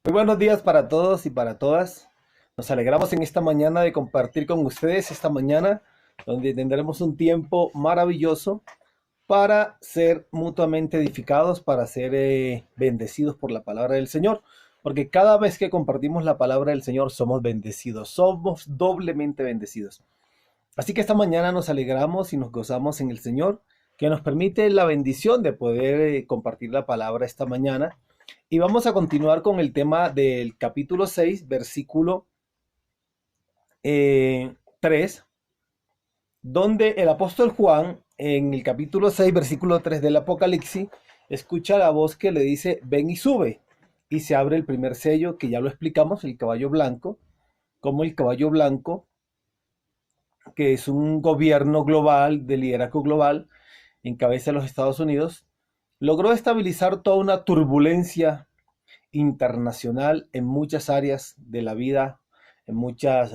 Muy buenos días para todos y para todas. Nos alegramos en esta mañana de compartir con ustedes esta mañana, donde tendremos un tiempo maravilloso para ser mutuamente edificados, para ser bendecidos por la palabra del Señor. Porque cada vez que compartimos la palabra del Señor somos bendecidos, somos doblemente bendecidos. Así que esta mañana nos alegramos y nos gozamos en el Señor, que nos permite la bendición de poder compartir la palabra esta mañana. Y vamos a continuar con el tema del capítulo 6, versículo 3, donde el apóstol Juan, en el capítulo 6, versículo 3 del Apocalipsis, escucha la voz que le dice, ven y sube. Y se abre el primer sello, que ya lo explicamos, el caballo blanco, como el caballo blanco, que es un gobierno global, de liderazgo global, encabeza los Estados Unidos, logró estabilizar toda una turbulencia internacional en muchas áreas de la vida, en muchos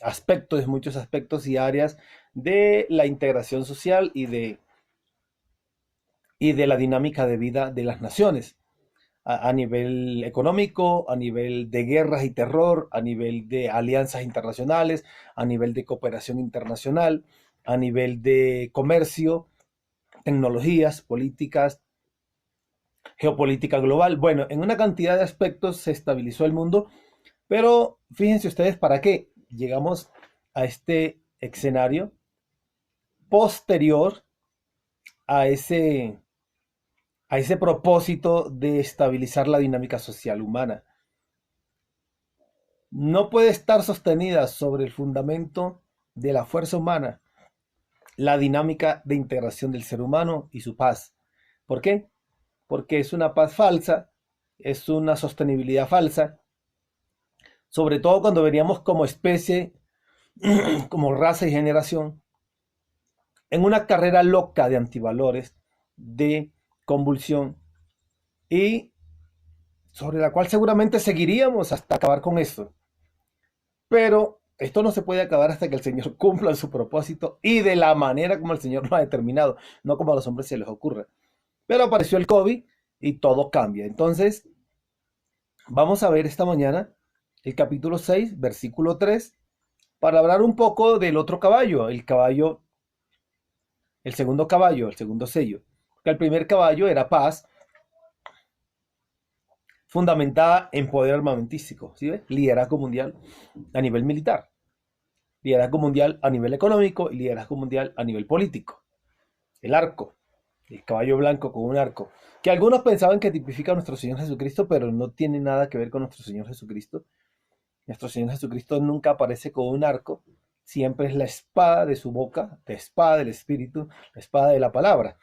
aspectos y áreas de la integración social y de la dinámica de vida de las naciones, a nivel económico, a nivel de guerras y terror, a nivel de alianzas internacionales, a nivel de cooperación internacional, a nivel de comercio, tecnologías, políticas, geopolítica global. Bueno, en una cantidad de aspectos se estabilizó el mundo, pero fíjense ustedes para qué llegamos a este escenario posterior a ese propósito de estabilizar la dinámica social humana. No puede estar sostenida sobre el fundamento de la fuerza humana la dinámica de integración del ser humano y su paz. ¿Por qué? Porque es una paz falsa, es una sostenibilidad falsa, sobre todo cuando veníamos como especie, como raza y generación, en una carrera loca de antivalores, de convulsión, y sobre la cual seguramente seguiríamos hasta acabar con esto. Pero esto no se puede acabar hasta que el Señor cumpla su propósito y de la manera como el Señor lo ha determinado, no como a los hombres se les ocurre. Pero apareció el COVID y todo cambia. Entonces, vamos a ver esta mañana el capítulo 6, versículo 3, para hablar un poco del otro caballo, el segundo sello. Porque el primer caballo era paz, fundamentada en poder armamentístico, ¿sí ve? Liderazgo mundial a nivel militar, liderazgo mundial a nivel económico y liderazgo mundial a nivel político. El arco, el caballo blanco con un arco, que algunos pensaban que tipifica a nuestro Señor Jesucristo, pero no tiene nada que ver con nuestro Señor Jesucristo. Nuestro Señor Jesucristo nunca aparece con un arco, siempre es la espada de su boca, la espada del Espíritu, la espada de la palabra.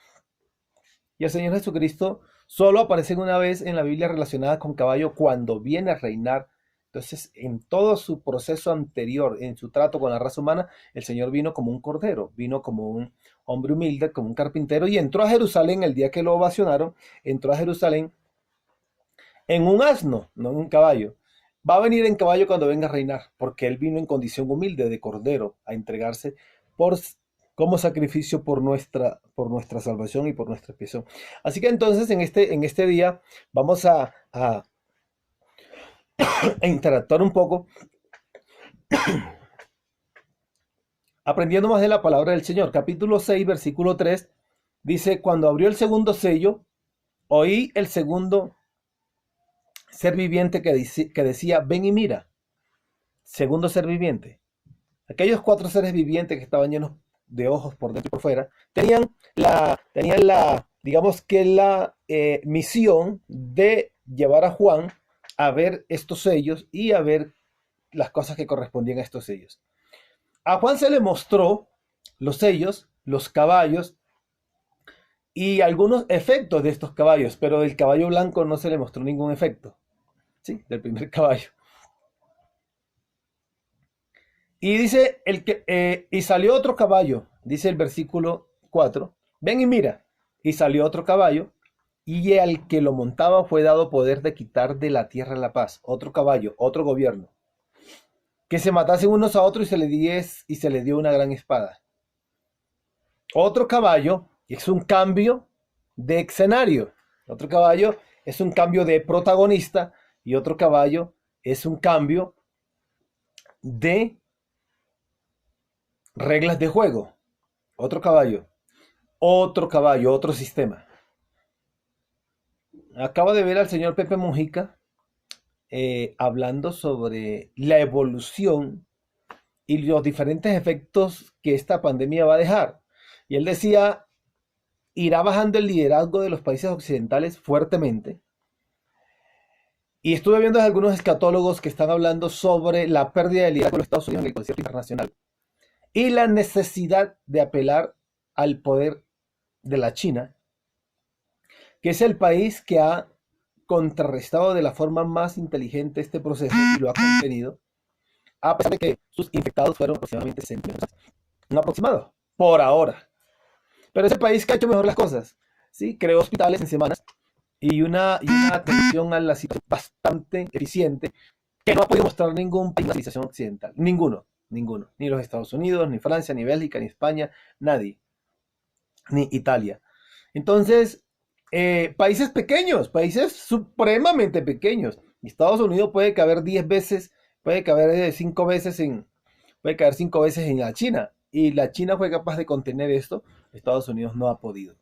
Y el Señor Jesucristo solo aparece una vez en la Biblia relacionada con caballo cuando viene a reinar. Entonces, en todo su proceso anterior, en su trato con la raza humana, el Señor vino como un cordero, vino como un hombre humilde, como un carpintero, y entró a Jerusalén el día que lo ovacionaron, entró a Jerusalén en un asno, no en un caballo. Va a venir en caballo cuando venga a reinar, porque él vino en condición humilde de cordero a entregarse por, como sacrificio por nuestra salvación y por nuestra expiación. Así que entonces en este día vamos a interactuar un poco, aprendiendo más de la palabra del Señor. Capítulo 6, versículo 3, dice, cuando abrió el segundo sello, oí el segundo ser viviente que decía, ven y mira. Segundo ser viviente. Aquellos cuatro seres vivientes que estaban llenos de ojos por dentro y por fuera, digamos que la misión de llevar a Juan a ver estos sellos y a ver las cosas que correspondían a estos sellos. A Juan se le mostró los sellos, los caballos y algunos efectos de estos caballos, pero del caballo blanco no se le mostró ningún efecto, ¿sí? Del primer caballo. Y dice, y salió otro caballo, dice el versículo 4, ven y mira, y salió otro caballo, y al que lo montaba fue dado poder de quitar de la tierra la paz, otro caballo, otro gobierno, que se matasen unos a otros y se le dio una gran espada. Otro caballo es un cambio de escenario, otro caballo es un cambio de protagonista, y otro caballo es un cambio de reglas de juego. Otro caballo, otro sistema. Acabo de ver al señor Pepe Mujica hablando sobre la evolución y los diferentes efectos que esta pandemia va a dejar. Y él decía, irá bajando el liderazgo de los países occidentales fuertemente. Y estuve viendo a algunos escatólogos que están hablando sobre la pérdida de liderazgo de los Estados Unidos en el concierto internacional y la necesidad de apelar al poder de la China, que es el país que ha contrarrestado de la forma más inteligente este proceso y lo ha contenido, a pesar de que sus infectados fueron aproximadamente 60 millones. Un aproximado, por ahora. Pero es el país que ha hecho mejor las cosas. ¿Sí? Creó hospitales en semanas y una atención a la situación bastante eficiente que no ha podido mostrar ningún país de la civilización occidental. Ninguno. Ni los Estados Unidos, ni Francia, ni Bélgica, ni España, nadie. Ni Italia. Entonces, países pequeños, países supremamente pequeños. Estados Unidos puede caber 10 veces, puede caber 5 veces puede caer 5 veces en la China. Y la China fue capaz de contener esto, Estados Unidos no ha podido.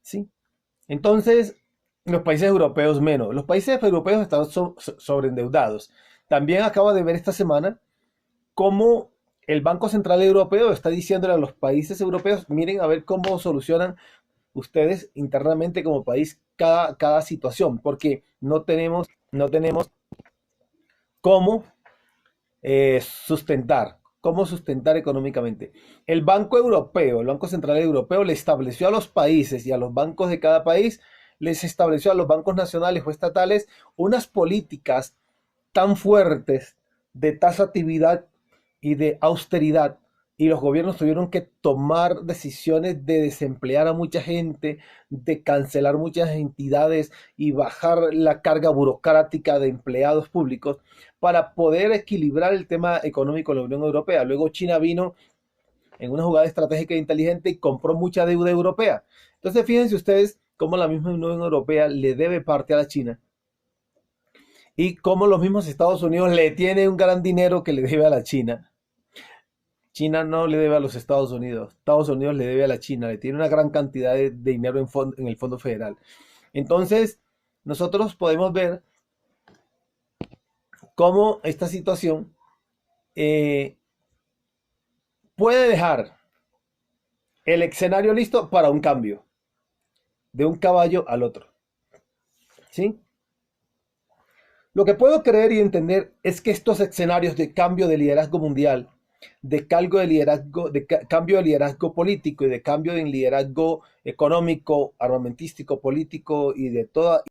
¿Sí? Entonces, los países europeos menos. Los países europeos están sobreendeudados. También acabo de ver esta semana cómo el Banco Central Europeo está diciéndole a los países europeos, miren a ver cómo solucionan ustedes internamente como país cada situación, porque no tenemos cómo cómo sustentar económicamente. El Banco Europeo, el Banco Central Europeo le estableció a los países y a los bancos de cada país, les estableció a los bancos nacionales o estatales unas políticas tan fuertes de taxatividad y de austeridad, y los gobiernos tuvieron que tomar decisiones de desemplear a mucha gente, de cancelar muchas entidades y bajar la carga burocrática de empleados públicos para poder equilibrar el tema económico de la Unión Europea. Luego China vino en una jugada estratégica e inteligente y compró mucha deuda europea. Entonces fíjense ustedes cómo la misma Unión Europea le debe parte a la China y cómo los mismos Estados Unidos le tienen un gran dinero que le debe a la China. China no le debe a los Estados Unidos le debe a la China, le tiene una gran cantidad de dinero en el Fondo Federal. Entonces, nosotros podemos ver cómo esta situación puede dejar el escenario listo para un cambio de un caballo al otro. ¿Sí? Lo que puedo creer y entender es que estos escenarios de cambio de liderazgo mundial, de cambio de liderazgo político y de cambio de liderazgo económico, armamentístico, político y de toda